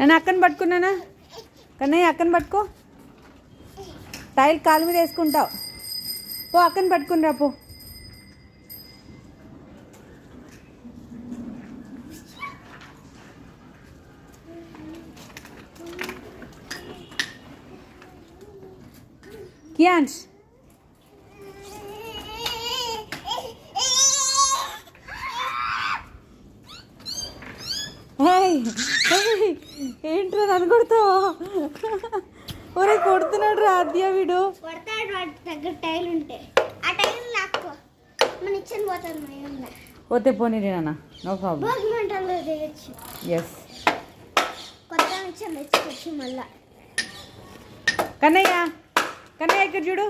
నేను అక్కని పట్టుకున్నానా కన్నయ్య అక్కని పట్టుకో టైల్ కాలు మీద వేసుకుంటావు పో అక్కని పట్టుకునిరా పో కియాన్స్ ఏంట్రా నన్ను కొడతావు ఒరే కొడుతున్నాడు రా ఆద్య వీడు దగ్గర టైల్ ఉంటే ఆ టైల్ లాక్కో మన ఇచ్చిన పోతుంది పోతే పోనీ నాన్న నో ప్రాబ్లం ఎస్ కొత్త ఇచ్చాను తెచ్చుకోవచ్చు మళ్ళా కన్నయ్య కన్నయ్య ఇక్కడ చూడు